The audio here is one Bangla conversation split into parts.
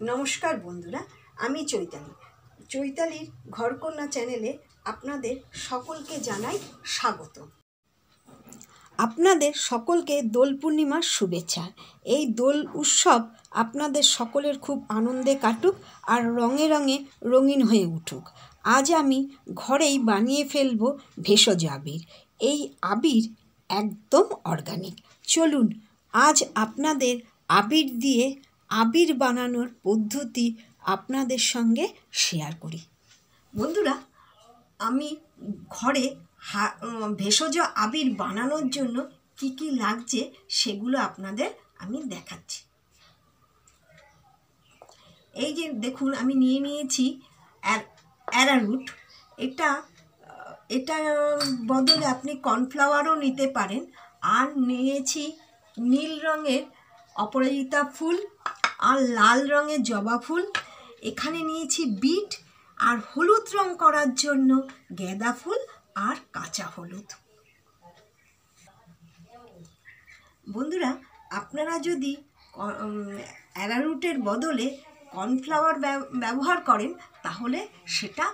নমস্কার বন্ধুরা, আমি চৈতালির ঘরকন্যা চ্যানেলে আপনাদের সকলকে জানাই স্বাগত। আপনাদের সকলকে দোল পূর্ণিমার শুভেচ্ছা। এই দোল উৎসব আপনাদের সকলের খুব আনন্দে কাটুক আর রঙে রঙে রঙিন হয়ে উঠুক। আজ আমি ঘরেই বানিয়ে ফেলব ভেষজ আবির। এই আবির একদম অর্গানিক। চলুন আজ আপনাদের আবির বানানোর পদ্ধতি আপনাদের সঙ্গে শেয়ার করি। বন্ধুরা, আমি ঘরে ভেষজ আবির বানানোর জন্য কি কি লাগছে সেগুলো আপনাদের আমি দেখাচ্ছি। এই যে দেখুন, আমি নিয়ে নিয়েছি অ্যারারুট। এটা বদলে আপনি কর্নফ্লাওয়ারও নিতে পারেন। আর নিয়েছি নীল রঙের অপরাজিতা ফুল আর লাল রঙের জবা ফুল। এখানে নিয়েছি বিট আর হলুদ রং করার জন্য গাঁদা ফুল আর কাঁচা হলুদ। বন্ধুরা, আপনারা যদি অ্যারারুটের বদলে কর্নফ্লাওয়ার ব্যবহার করেন তাহলে সেটা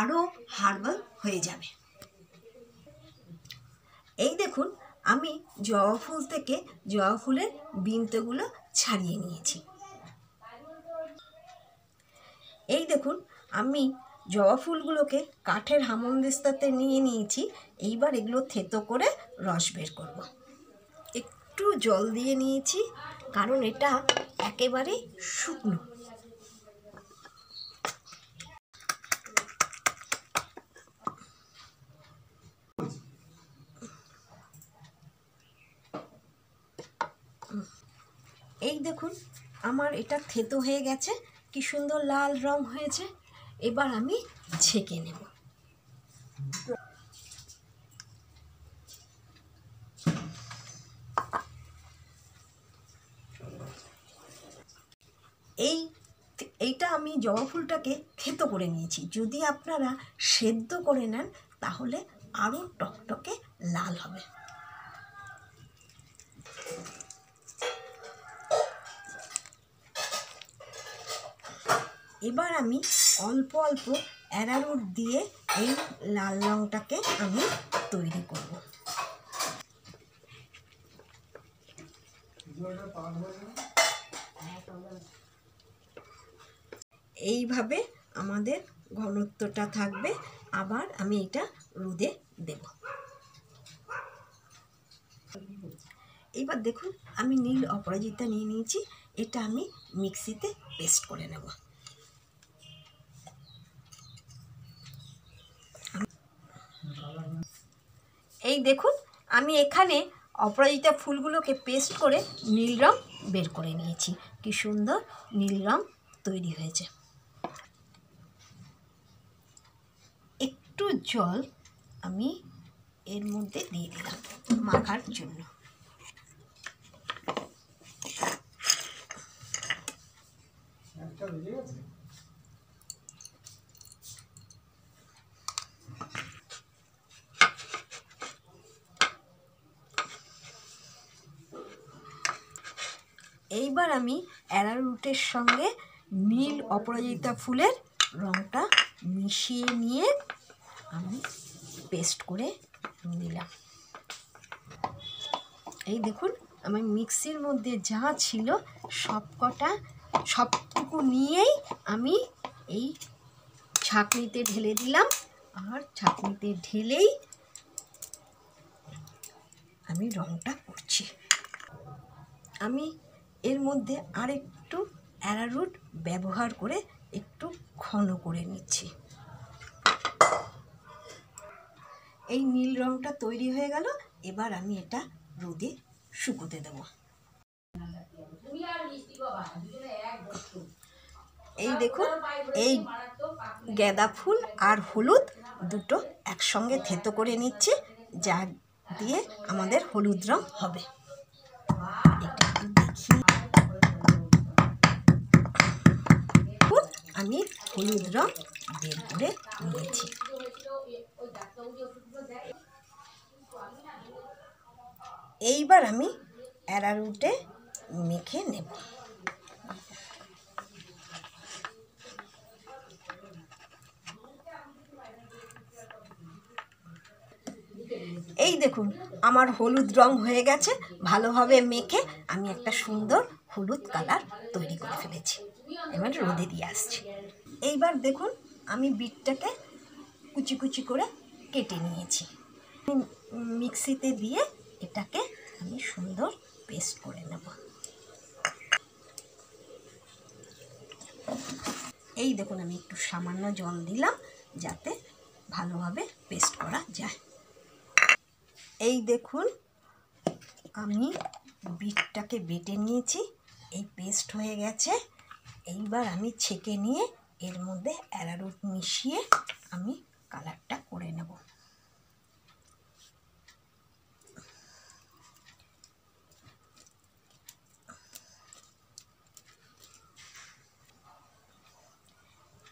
আরও হার্বাল হয়ে যাবে। এই দেখুন, আমি জবা ফুল থেকে জবা ফুলের বীজগুলো ছাড়িয়ে নিয়েছি। এই দেখুন, আমি জবা ফুলগুলোকে কাঠের হামানদিস্তাতে নিয়ে নিয়েছি। এইবার এগুলো থেতো করে রস বের করব। একটু জল দিয়ে নিয়েছি কারণ এটা একেবারে শুকনো। এই দেখুন, আমার এটা থেতো হয়ে গেছে, কি সুন্দর লাল রং হয়েছে। এবার আমি ছেঁকে নেব। এইটা আমি জবা ফুলটাকে থেতো করে নিয়েছি। যদি আপনারা সেদ্ধ করে নেন তাহলে আরও টকটকে লাল হবে। এবার আমি অল্প অল্প অ্যারারুট দিয়ে এই লাল রংটাকে আমি তৈরি করব। এইভাবে আমাদের ঘনত্বটা থাকবে। আবার আমি এটা রোদে দেব। এইবার দেখুন, আমি নীল অপরাজিতা নিয়ে নিয়েছি। এটা আমি মিক্সিতে পেস্ট করে নেব। এই দেখুন, আমি এখানে অপরাজিতা ফুলগুলোকে পেস্ট করে নীল রং বের করে নিয়েছি। কি সুন্দর নীল রং তৈরি হয়েছে। একটু জল আমি এর মধ্যে দিয়ে দিলাম মাখার জন্য। এইবার আমি অ্যারারুটের সঙ্গে নীল অপরাজিতা ফুলের রংটা মিশিয়ে নিয়ে আমি পেস্ট করে দিলাম। এই দেখুন, আমার মিক্সির মধ্যে যা ছিল সবটুকু নিয়েই আমি এই ছাঁকনিতে ঢেলে দিলাম। আর ছাঁকনিতে ঢেলেই আমি রংটা করছি। আমি এর মধ্যে আর একটু অ্যারারুট ব্যবহার করে একটু ঘন করে নিচ্ছি। এই নীল রংটা তৈরি হয়ে গেল। এবার আমি এটা রোদে শুকোতে দেব। এই দেখুন, এই গাঁদা ফুল আর হলুদ দুটো একসঙ্গে থেতো করে নিচ্ছি, যা দিয়ে আমাদের হলুদ রং হবে। এটা একটু দেখি। আমি হলুদ রং বের করে নিয়েছি। এইবার আমি অ্যারারুটে মেখে নেব। দেখুন আমার হলুদ রং হয়ে গেছে। ভালোভাবে মেখে আমি একটা সুন্দর হলুদ কালার তৈরি করে ফেলেছি। এবার রোদে দিয়ে আসছি। এইবার দেখুন আমি বিটটাকে কুচি কুচি করে কেটে নিয়েছি। মিক্সিতে দিয়ে এটাকে আমি সুন্দর পেস্ট করে নেব। এই দেখুন আমি একটু সামান্য জল দিলাম যাতে ভালোভাবে পেস্ট করা যায়। এই দেখুন আমি বিটটাকে বেটে নিয়েছি, এই পেস্ট হয়ে গেছে। এইবার আমি ছেঁকে নিয়ে এর মধ্যে অ্যারারুট মিশিয়ে আমি কালারটা করে নেব।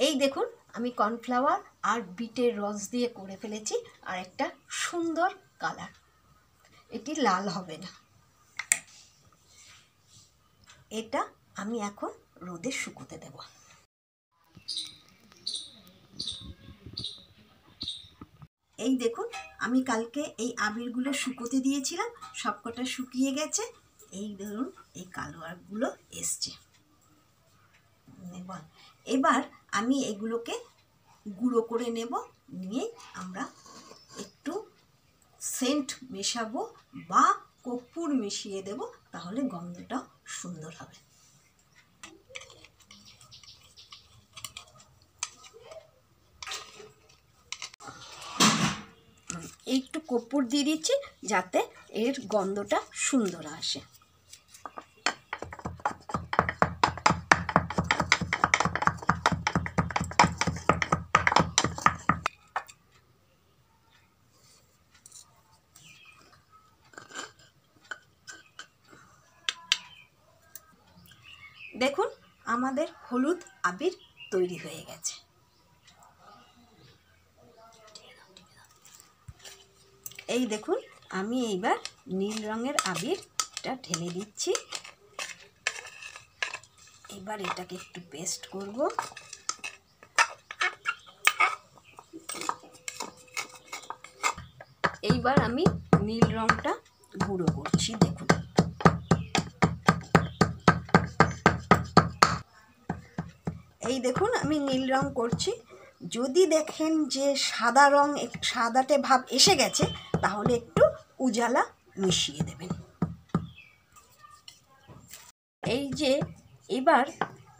এই দেখুন আমি কর্নফ্লাওয়ার আর বিটের রস দিয়ে করে ফেলেছি আর একটা সুন্দর কালার। এটি লাল হবে না। এটা আমি এখন রোদে শুকোতে দেব। এই দেখুন আমি কালকে এই আবিরগুলো শুকোতে দিয়েছিলাম, সবকটা শুকিয়ে গেছে। এই ধরুন এই কালো আবিরগুলো এসছে। এবার আমি এগুলোকে গুঁড়ো করে নেব। নিয়ে আমরা একটু সেন্ট মেশাবো বা কর্পূর মিশিয়ে দেব, তাহলে গন্ধটা সুন্দর হবে। একটু কর্পূর দিয়ে দিচ্ছি যাতে এর গন্ধটা সুন্দর আসে। দেখুন আমাদের হলুদ আবির তৈরি হয়ে গেছে। এই দেখুন আমি এইবার নীল রঙের আবিরটা ঢেলে দিচ্ছি। এবার এটাকে একটু পেস্ট করব। এইবার আমি নীল রঙটা গুঁড়ো করছি। দেখুন এই দেখুন আমি নীল রং করছি। যদি দেখেন যে সাদাটে ভাব এসে গেছে তাহলে একটু উজালা মিশিয়ে দেবেন। এই যে এবার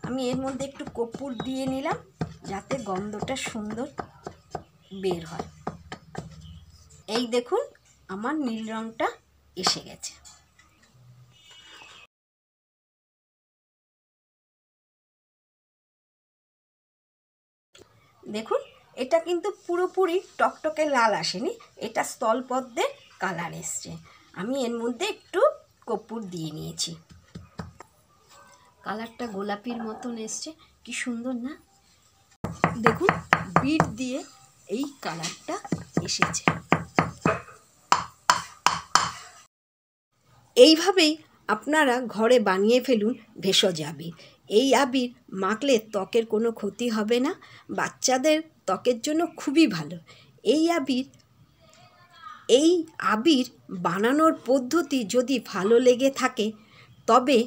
আমি এর মধ্যে একটু কর্পূর দিয়ে নিলাম যাতে গন্ধটা সুন্দর বের হয়। এই দেখুন আমার নীল রংটা এসে গেছে। দেখুন এটা কিন্তু পুরোপুরি টকটকে লাল আসেনি, এটা স্থলপদ্মের কালার এসছে। আমি এর মধ্যে একটু কর্পূর দিয়ে নিয়েছি। কালারটা গোলাপির মতন এসছে, কি সুন্দর না? দেখুন বিট দিয়ে এই কালারটা এসেছে। এইভাবেই আপনারা ঘরে বানিয়ে ফেলুন ভেষজ আবির। এই আবির মাখলে ত্বকের কোনো ক্ষতি হবে না, বাচ্চাদের ত্বকের জন্য খুবই ভালো। এই আবির বানানোর পদ্ধতি যদি ভালো লেগে থাকে তবে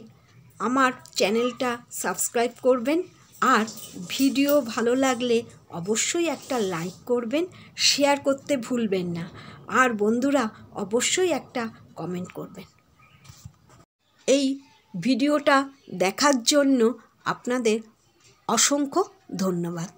আমার চ্যানেলটা সাবস্ক্রাইব করবেন, আর ভিডিও ভালো লাগলে অবশ্যই একটা লাইক করবেন, শেয়ার করতে ভুলবেন না, আর বন্ধুরা অবশ্যই একটা কমেন্ট করবেন। এই ভিডিওটা দেখার জন্য আপনাদের অসংখ্য ধন্যবাদ।